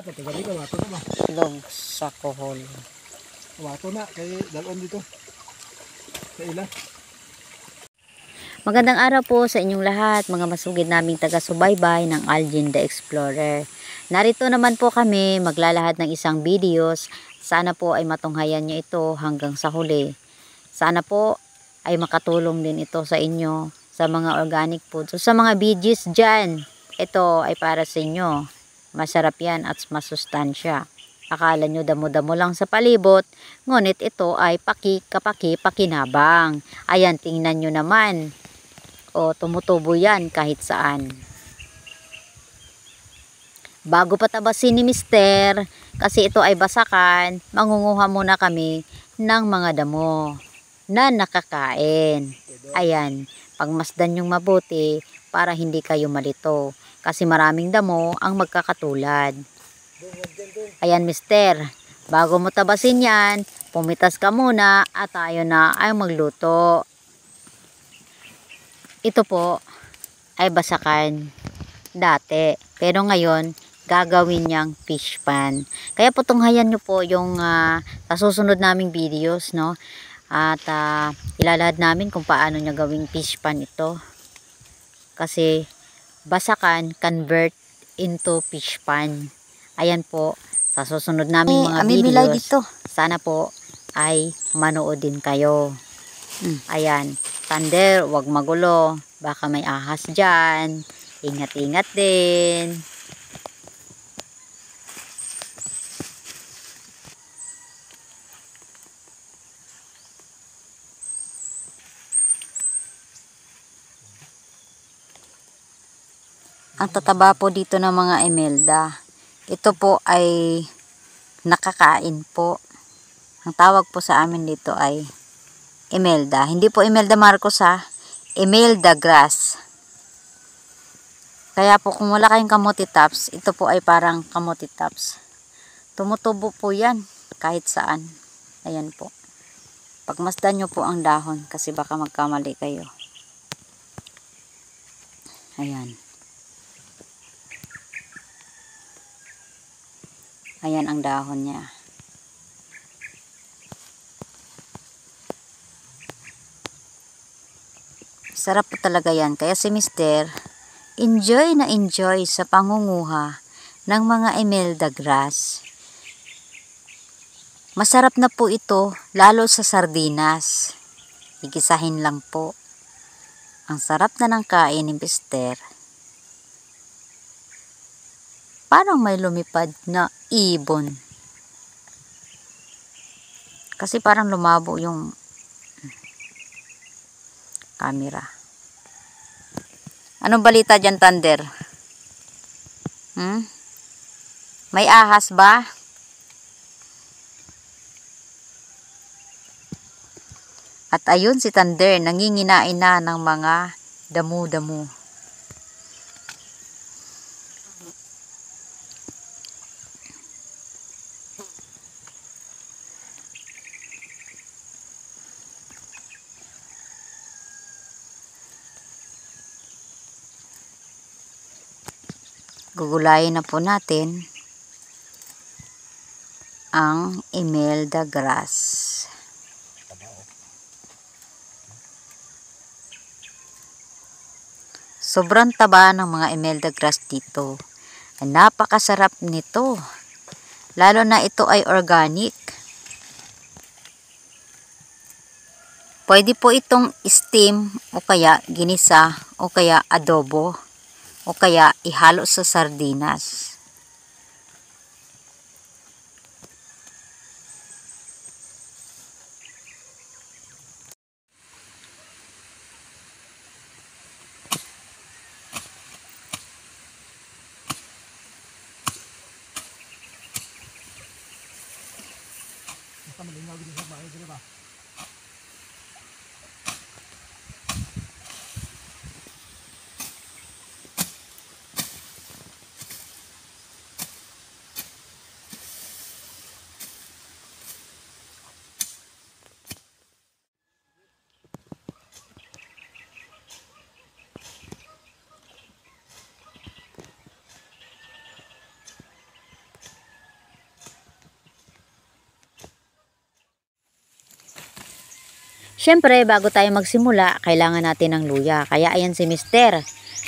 Ato tagali ka wato na ba? Log sa kohol. Wato na kay dalon dito. Sa ila. Magandang araw po sa inyong lahat, mga masugid naming taga-subaybay ng Algin the Explorer. Narito naman po kami maglalahad ng isang videos. Sana po ay matunghayan nyo ito hanggang sa huli. Sana po ay makatulong din ito sa inyo sa mga organic food. So, sa mga veggies dyan, ito ay para sa inyo. Masarap yan at masustansya. Akala nyo damo-damo lang sa palibot, ngunit ito ay pakinabang. Ayan, tingnan nyo naman. O, tumutubo yan kahit saan. Bago patabasin ni Mister, kasi ito ay basakan, mangunguha muna kami ng mga damo na nakakain. Ayan, pagmasdan yung mabuti para hindi kayo malito. Kasi maraming damo ang magkakatulad. Ayan Mister, bago mo tabasin yan, pumitas ka muna at tayo na ay magluto. Ito po ay basakan dati, pero ngayon gagawin niyang fish pan. Kaya po tunghayan nyo po yung sa susunod naming videos, no? At ilalahad namin kung paano niya gawing fish pan ito. Kasi basakan convert into fish pan. Ayan po, sa susunod naming mga videos. Dito. Sana po ay manood din kayo. Ayan, Thunder, wag magulo. Baka may ahas dyan. Ingat-ingat din. Ang tataba po dito ng mga emelda. Ito po ay nakakain po. Ang tawag po sa amin dito ay Imelda. Hindi po Imelda Marcos ha. Imelda grass. Kaya po kung wala kayong kamote tops, ito po ay parang kamote tops. Tumutubo po yan kahit saan. Ayan po. Pagmasdan nyo po ang dahon kasi baka magkamali kayo. Ayan. Ayan ang dahon niya. Sarap po talaga yan. Kaya si Mister, enjoy na enjoy sa pangunguha ng mga emelda grass. Masarap na po ito, lalo sa sardinas. Igisahin lang po. Ang sarap na ng kain ni Mister. Parang may lumipad na ibon. Kasi parang lumabo yung camera. Anong balita dyan, Thunder? May ahas ba? At ayun si Thunder, nanginginain na ng mga damo-damo. Gugulayin na po natin ang emelda grass. Sobrang taba ng mga emelda grass dito. Napakasarap nito. Lalo na ito ay organic. Pwede po itong steam o kaya ginisa o kaya adobo. O kaya ihalo sa sardinas. Basta malingaw dito sa bahay dito ba? Siyempre, bago tayo magsimula, kailangan natin ng luya. Kaya ayan si Mister,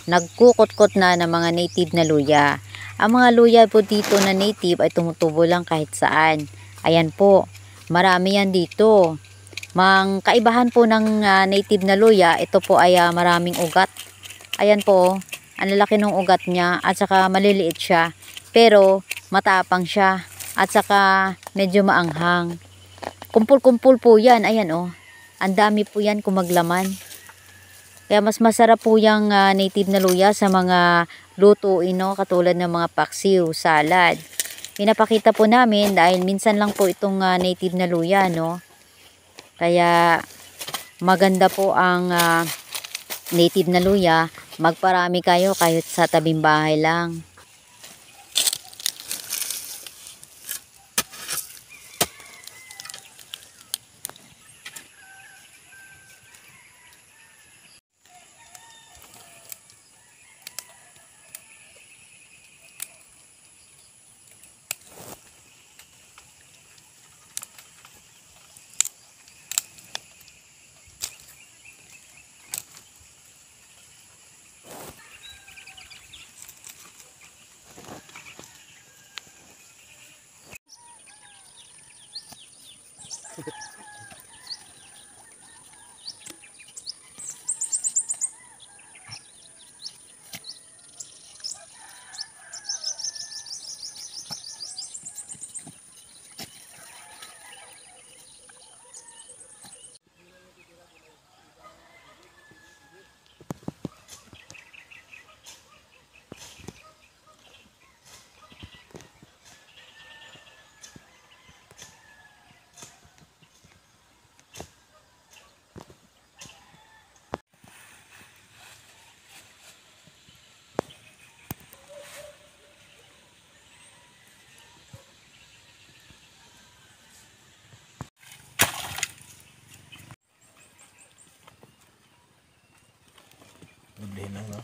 nagkukot-kot na ng mga native na luya. Ang mga luya po dito na native ay tumutubo lang kahit saan. Ayan po, marami yan dito. Mang kaibahan po ng native na luya, ito po ay maraming ugat. Ayan po, ang lalaki ng ugat niya at saka maliliit siya. Pero matapang siya at saka medyo maanghang. Kumpul-kumpul po yan, ayan oh. Ang dami po yan kung maglaman. Kaya mas masarap po yung native na luya sa mga lutuin, no? Katulad ng mga paksiw, salad. Pinapakita po namin dahil minsan lang po itong native na luya, no? Kaya maganda po ang native na luya. Magparami kayo kahit sa tabing bahay lang. Hindi na, no?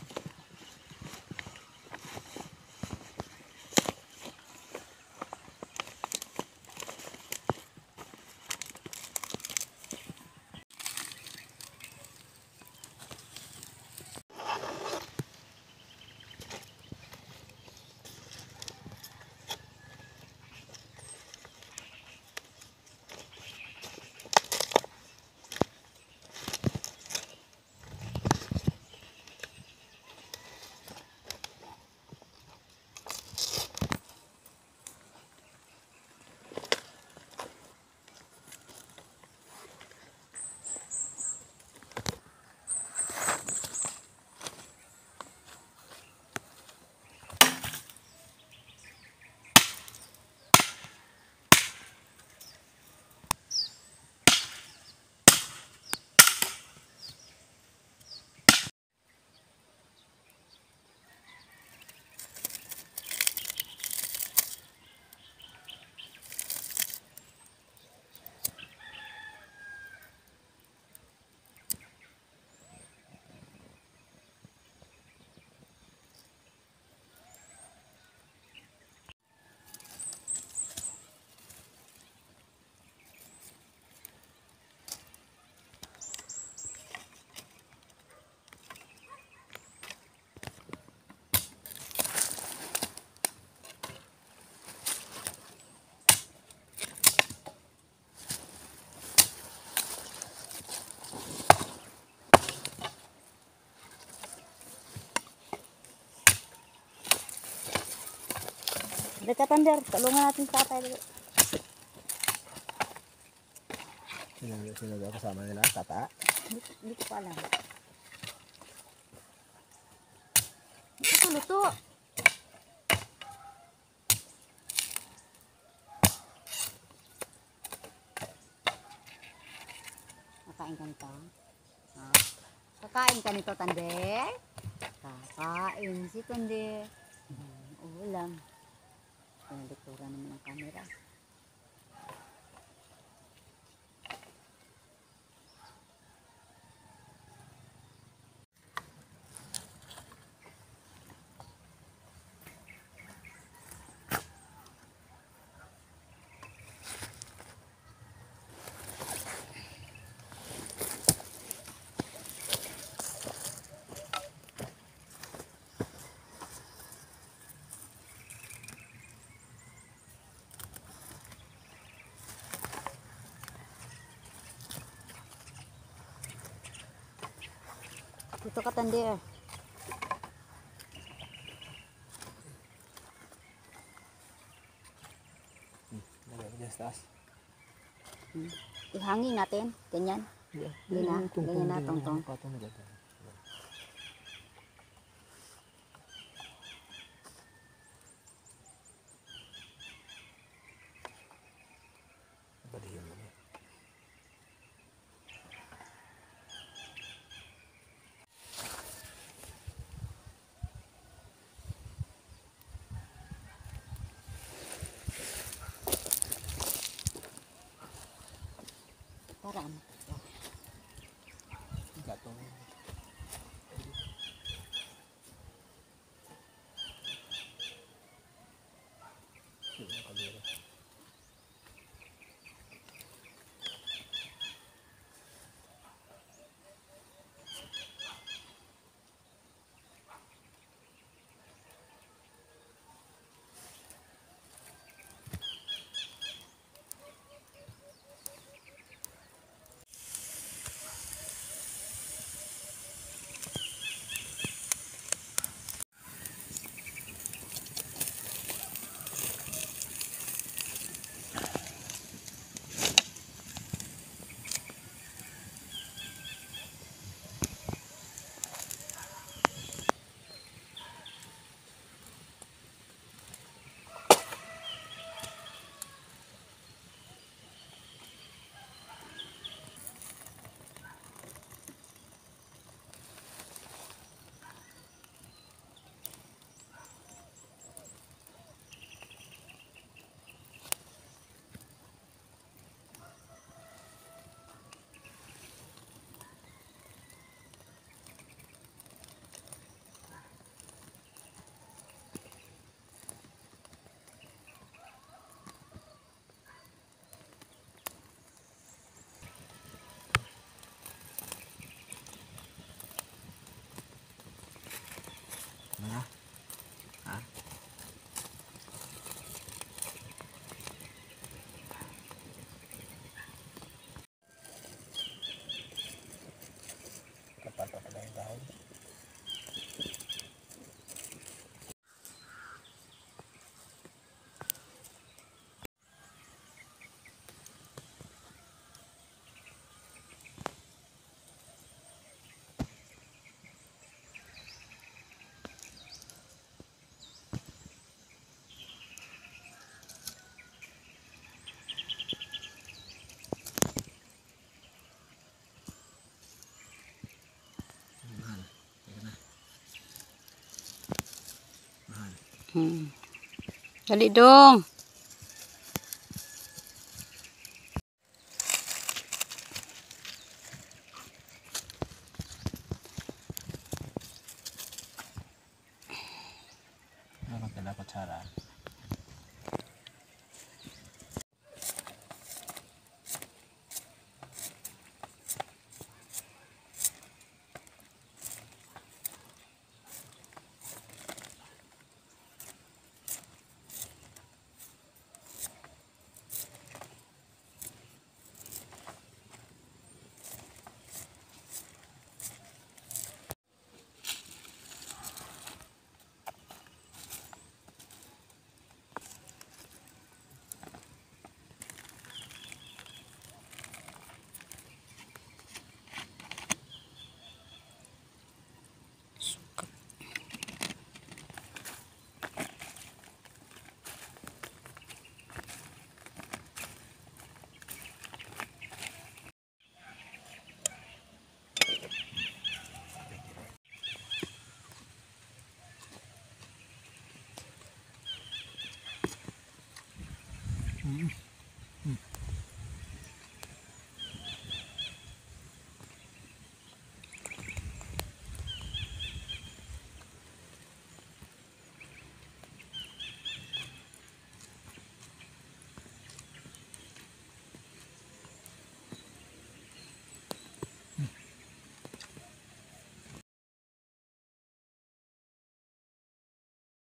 Deka Tander, tulungan natin sa tatay. Sino ba kasama nila? Tata? Hindi ko pa alam. Hindi ko luto. Kakain ka nito? Kakain ka nito, Tander? Kakain si Tander. Ulam. Pinalikuran naman ang camera. Ito ka tandi eh. Lagyan sa taas. Ihangin natin. Ganyan. Yeah. Ganyan na, tungtong. Patong na dito. Balihin mo na. Para ano? Gatong. Mana? Hah? Kapal pa pala yung dahon. Mahal. Teka na. Mahal. Dali dong. Ano ka dapat cara?